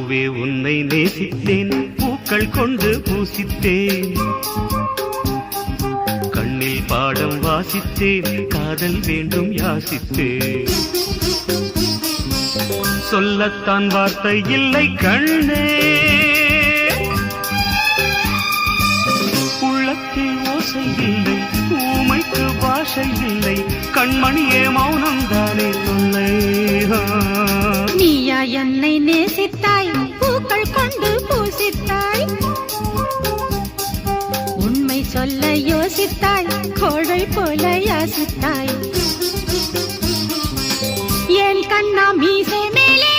பூவே உன்னை நேசித்தேன், பூக்கள் கொண்டு பூசித்தேன், கண்ணில் பாடம் வாசித்தேன், காதல் வேண்டும் யாசித்தேன். சொல்லத்தான் வார்த்தை இல்லை கண்ணே, உள்ளத்தில் ஓசை இல்லை, ஊமைக்கு பாஷை இல்லை, கண்மணியே மௌனம் தானே சொல்லை. நீயா என்னை நேசித்தாய், பூக்கள் கொண்டு பூசித்தாய், உண்மை சொல்ல யோசித்தாய், கோழை போல யாசித்தாய். என் கண்ணா மீசை மேலே